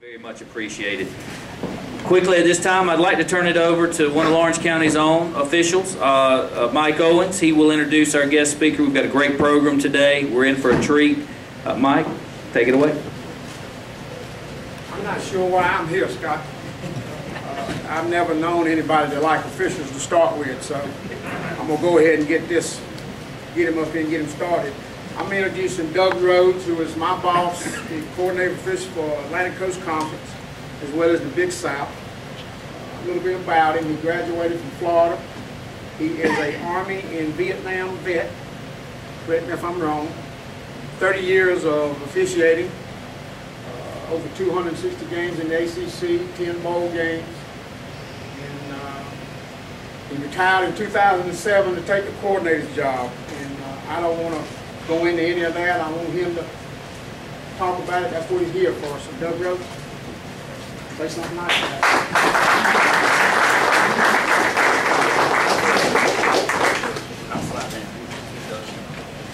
Very much appreciated. Quickly at this time, I'd like to turn it over to one of Lawrence County's own officials, Mike Owens. He will introduce our guest speaker. We've got a great program today. We're in for a treat. Mike, take it away. I'm not sure why I'm here, Scott. I've never known anybody that like officials to start with, so I'm going to go ahead and get him up here and get him started. I'm introducing Doug Rhoads, who is my boss, the coordinator official for Atlantic Coast Conference, as well as the Big South. A little bit about him. He graduated from Florida. He is an Army and Vietnam vet. Correct me if I'm wrong. 30 years of officiating, over 260 games in the ACC, 10 bowl games. And he retired in 2007 to take the coordinator's job. And I don't want to go into any of that. I want him to talk about it. That's what he's here for. So Doug Rhoads, say something nice about it.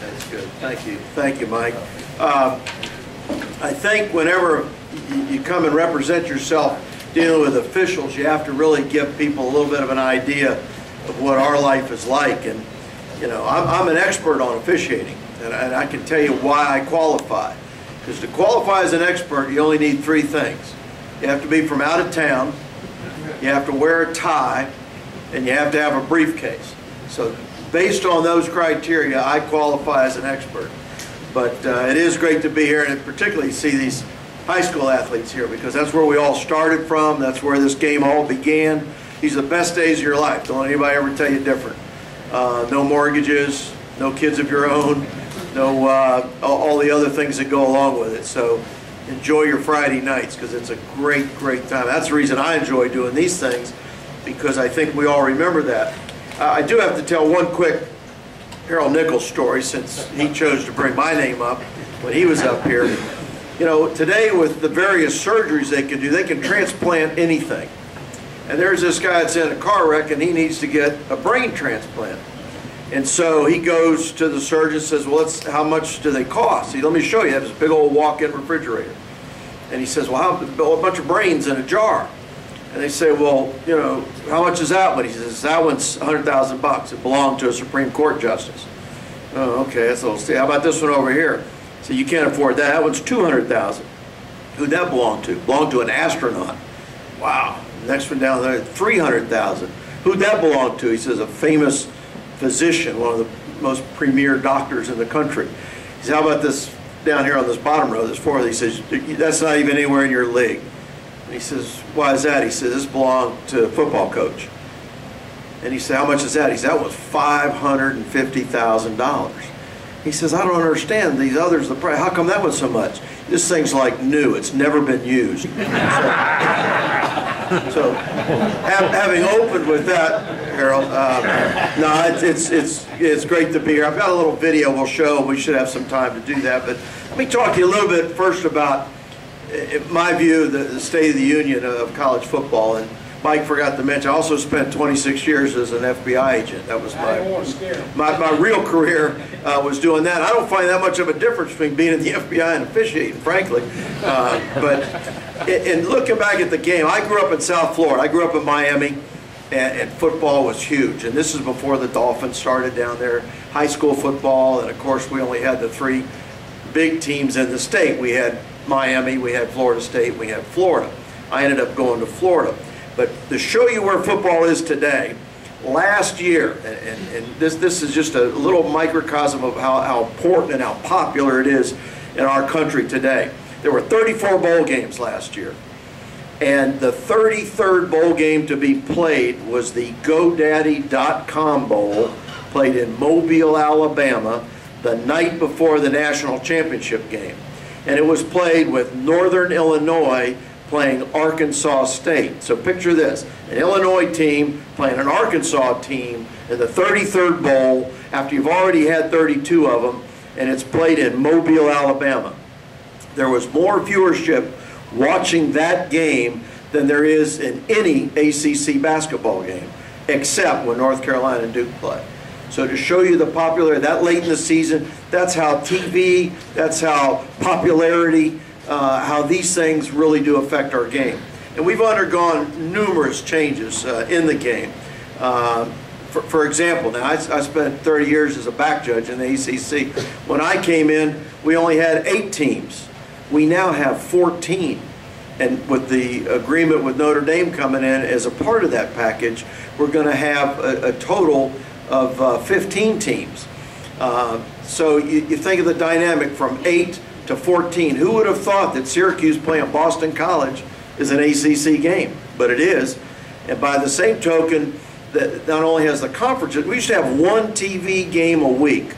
That's good. Thank you. Thank you, Mike. I think whenever you come and represent yourself dealing with officials, you have to really give people a little bit of an idea of what our life is like. And you know, I'm an expert on officiating, and I can tell you why I qualify. Because to qualify as an expert, you only need three things. You have to be from out of town, you have to wear a tie, and you have to have a briefcase. So based on those criteria, I qualify as an expert. But it is great to be here, and particularly see these high school athletes here, because that's where we all started from. That's where this game all began. These are the best days of your life. Don't let anybody ever tell you different. No mortgages, no kids of your own, no all the other things that go along with it. So enjoy your Friday nights, because it's a great, great time. That's the reason I enjoy doing these things, because I think we all remember that. I do have to tell one quick Harold Nichols story, since he chose to bring my name up when he was up here. You know, today with the various surgeries they can do, they can transplant anything. And there's this guy that's in a car wreck, and he needs to get a brain transplant. And so he goes to the surgeon and says, well, how much do they cost? He said, let me show you. He has this big old walk-in refrigerator. And he says, well, a bunch of brains in a jar. And they say, well, you know, how much is that one? He says, that one's $100,000. It belonged to a Supreme Court justice. Oh, okay, that's a little steep. How about this one over here? So you can't afford that. That one's $200,000. Who'd that belong to? Belonged to an astronaut. Wow. Next one down there, $300,000. Who'd that belong to? He says, a famous physician, one of the most premier doctors in the country. He says, how about this down here on this bottom row, this fourth? He says, that's not even anywhere in your league. And he says, why is that? He says, this belonged to a football coach. And he said, how much is that? He said, that was $550,000. He says, I don't understand these others, the price. How come that was so much? This thing's like new. It's never been used. So having opened with that, Harold, no, it's great to be here. I've got a little video we'll show. We should have some time to do that. But let me talk to you a little bit first about, in my view, the state of the union of college football. And Mike forgot to mention, I also spent 26 years as an FBI agent. That was my real career was doing that. I don't find that much of a difference between being in the FBI and officiating, frankly. But in looking back at the game, I grew up in South Florida. I grew up in Miami, and football was huge. And this is before the Dolphins started down there. High school football, and of course we only had the three big teams in the state. We had Miami, we had Florida State, we had Florida. I ended up going to Florida. But to show you where football is today, last year, and this is just a little microcosm of how important and how popular it is in our country today. There were 34 bowl games last year. And the 33rd bowl game to be played was the GoDaddy.com Bowl, played in Mobile, Alabama, the night before the national championship game. And it was played with Northern Illinois playing Arkansas State. So picture this, an Illinois team playing an Arkansas team in the 33rd bowl after you've already had 32 of them, and it's played in Mobile, Alabama. There was more viewership watching that game than there is in any ACC basketball game, except when North Carolina and Duke play. So to show you the popularity, that late in the season, that's how TV, that's how popularity how these things really do affect our game. And we've undergone numerous changes in the game. For example, now I spent 30 years as a back judge in the ACC. When I came in, we only had 8 teams. We now have 14. And with the agreement with Notre Dame coming in as a part of that package, we're going to have a total of 15 teams. So you think of the dynamic from 8 to 14. Who would have thought that Syracuse playing Boston College is an ACC game? But it is. And by the same token, that not only has the conference, we used to have 1 TV game a week.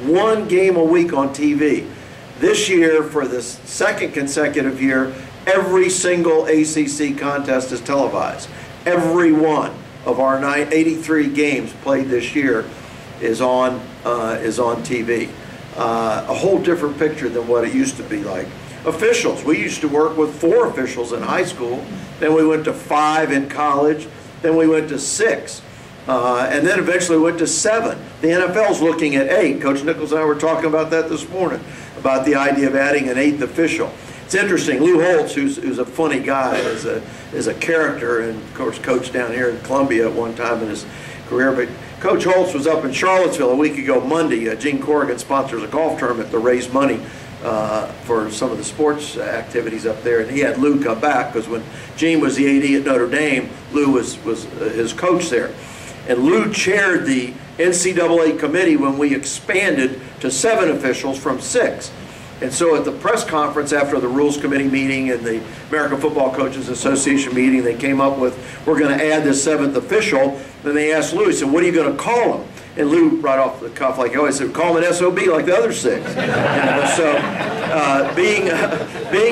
1 game a week on TV. This year, for the second consecutive year, every single ACC contest is televised. Every one of our 83 games played this year is on TV. A whole different picture than what it used to be like. Officials, we used to work with 4 officials in high school, then we went to 5 in college, then we went to 6, and then eventually went to 7. The NFL's looking at 8. Coach Nichols and I were talking about that this morning, about the idea of adding an 8th official. It's interesting, Lou Holtz, who's a funny guy, is a character, and of course coached down here in Columbia at one time in his career, but Coach Holtz was up in Charlottesville a week ago Monday. Gene Corrigan sponsors a golf tournament to raise money for some of the sports activities up there, and he had Lou come back because when Gene was the AD at Notre Dame, Lou was his coach there. And Lou chaired the NCAA committee when we expanded to 7 officials from 6. And so at the press conference after the Rules Committee meeting and the American Football Coaches Association meeting, they came up with, we're going to add this 7th official. Then they asked Lou, he said, what are you going to call him? And Lou, right off the cuff, like he always said, call him an SOB like the other 6. You know, so being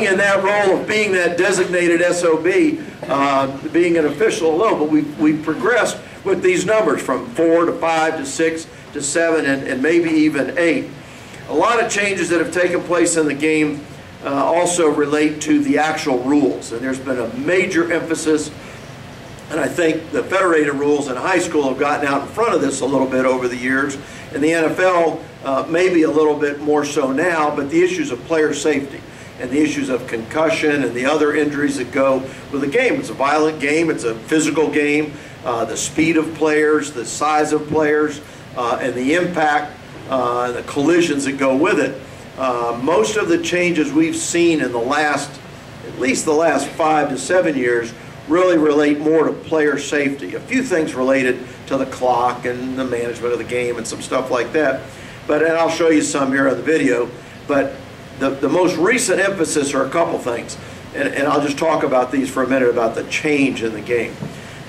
in that role of being that designated SOB, being an official alone, but we've progressed with these numbers from 4 to 5 to 6 to 7 and maybe even 8. A lot of changes that have taken place in the game also relate to the actual rules, and there's been a major emphasis, and I think the federated rules in high school have gotten out in front of this a little bit over the years, and the NFL maybe a little bit more so now, but the issues of player safety and the issues of concussion and the other injuries that go with the game. It's a violent game, it's a physical game, the speed of players, the size of players, and the impact, the collisions that go with it. Most of the changes we've seen in the last, at least the last 5 to 7 years, really relate more to player safety. A few things related to the clock and the management of the game and some stuff like that. And I'll show you some here on the video. But the most recent emphasis are a couple things. And I'll just talk about these for a minute about the change in the game.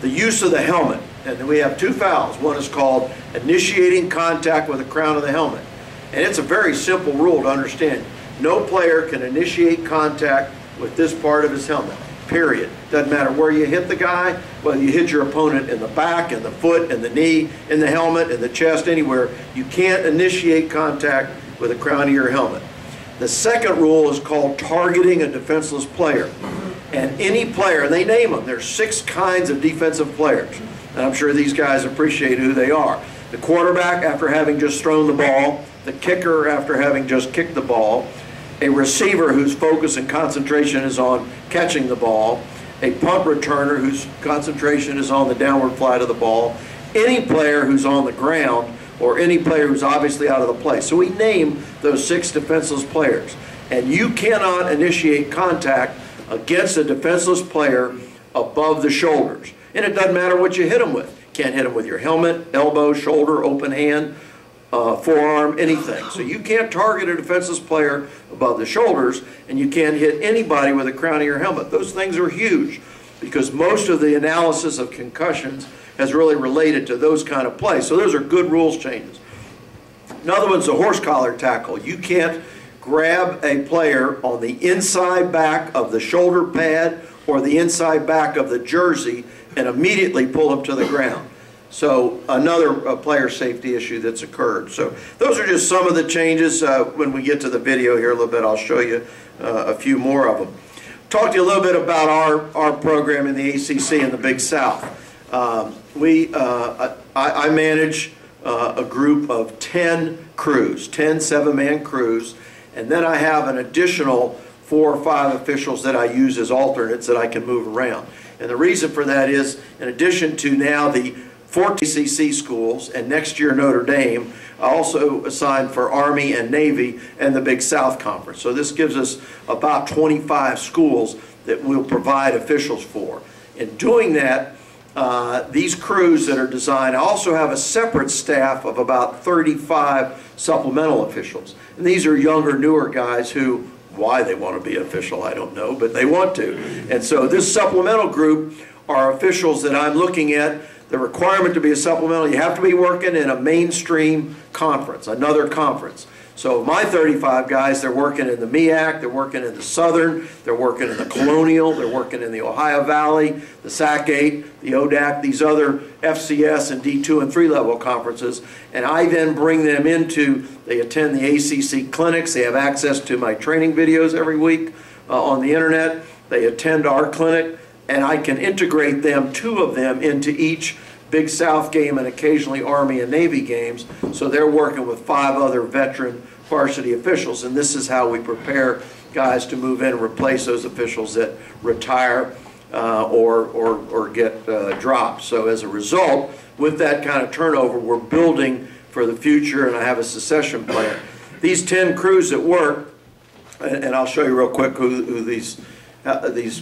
The use of the helmet. And we have 2 fouls. One is called initiating contact with the crown of the helmet. And it's a very simple rule to understand. No player can initiate contact with this part of his helmet, period. Doesn't matter where you hit the guy, whether you hit your opponent in the back, in the foot, in the knee, in the helmet, in the chest, anywhere. You can't initiate contact with the crown of your helmet. The second rule is called targeting a defenseless player. And any player, and they name them, there's 6 kinds of defensive players. And I'm sure these guys appreciate who they are. The quarterback after having just thrown the ball, the kicker after having just kicked the ball, a receiver whose focus and concentration is on catching the ball, a punt returner whose concentration is on the downward flight of the ball, any player who's on the ground, or any player who's obviously out of the play. So we name those 6 defenseless players. And you cannot initiate contact against a defenseless player above the shoulders. And it doesn't matter what you hit them with. Can't hit them with your helmet, elbow, shoulder, open hand, forearm, anything. So you can't target a defenseless player above the shoulders, and you can't hit anybody with the crown of your helmet. Those things are huge because most of the analysis of concussions has really related to those kind of plays. So those are good rules changes. Another one's a horse collar tackle. You can't grab a player on the inside back of the shoulder pad or the inside back of the jersey and immediately pull him to the ground. So another player safety issue that's occurred. So those are just some of the changes. When we get to the video here a little bit, I'll show you a few more of them. Talk to you a little bit about our program in the ACC in the Big South. I manage a group of 10 crews, 10 7-man crews, and then I have an additional 4 or 5 officials that I use as alternates that I can move around. And the reason for that is, in addition to now the 14 ACC schools and next year Notre Dame, I also assigned for Army and Navy and the Big South Conference. So this gives us about 25 schools that we'll provide officials for. In doing that, these crews that are designed, I also have a separate staff of about 35 supplemental officials. And these are younger, newer guys who, why they want to be official, I don't know, but they want to. And so this supplemental group are officials that I'm looking at. The requirement to be a supplemental, you have to be working in a mainstream conference, another conference. So my 35 guys, they're working in the MEAC, they're working in the Southern, they're working in the Colonial, they're working in the Ohio Valley, the SAC-8, the ODAC, these other FCS and D2 and 3 level conferences. And I then bring them into, they attend the ACC clinics, they have access to my training videos every week on the internet, they attend our clinic, and I can integrate them, 2 of them, into each Big South game and occasionally Army and Navy games. So they're working with 5 other veteran varsity officials, and this is how we prepare guys to move in and replace those officials that retire or get dropped. So as a result, with that kind of turnover, we're building for the future, and I have a succession plan. These 10 crews that work, and I'll show you real quick who these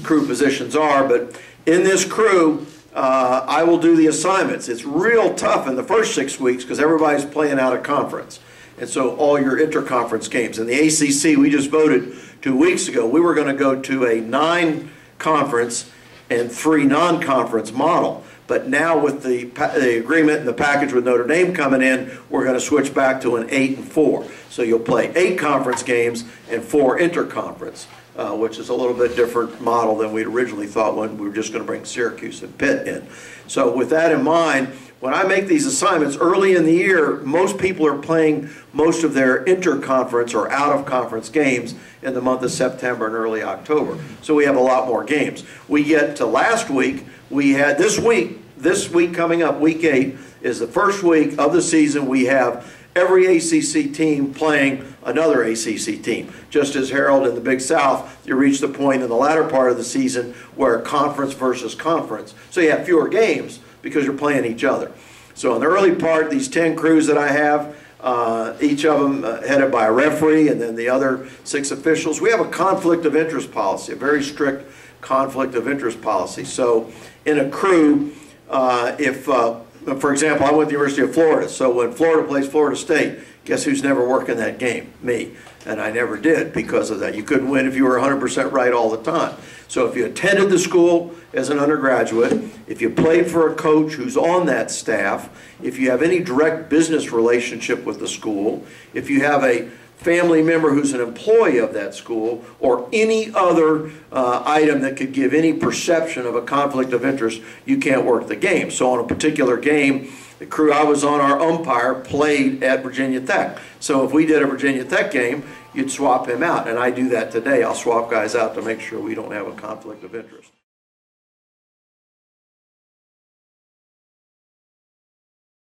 crew positions are, but in this crew, I will do the assignments. It's real tough in the first 6 weeks because everybody's playing out of conference. And so all your interconference games. In the ACC, we just voted 2 weeks ago, we were going to go to a 9-conference and 3 non-conference model. But now with the agreement and the package with Notre Dame coming in, we're going to switch back to an 8 and 4. So you'll play 8 conference games and 4 interconference. Which is a little bit different model than we'd originally thought when we were just going to bring Syracuse and Pitt in. So with that in mind, when I make these assignments early in the year, most people are playing most of their interconference or out-of-conference games in the month of September and early October. So we have a lot more games. We get to last week, we had this week coming up, week 8, is the first week of the season. We have every ACC team playing another ACC team. Just as Harold in the Big South, you reach the point in the latter part of the season where conference versus conference. So you have fewer games because you're playing each other. So in the early part, these 10 crews that I have, each of them headed by a referee and then the other 6 officials, we have a conflict of interest policy, a very strict conflict of interest policy. So in a crew, for example, I went to the University of Florida, so when Florida plays Florida State, guess who's never working that game? Me. And I never did because of that. You couldn't win if you were 100% right all the time. So if you attended the school as an undergraduate, if you played for a coach who's on that staff, if you have any direct business relationship with the school, if you have a family member who's an employee of that school, or any other item that could give any perception of a conflict of interest, you can't work the game. So on a particular game, the crew I was on, our umpire, played at Virginia Tech. So if we did a Virginia Tech game, you'd swap him out. And I do that today. I'll swap guys out to make sure we don't have a conflict of interest.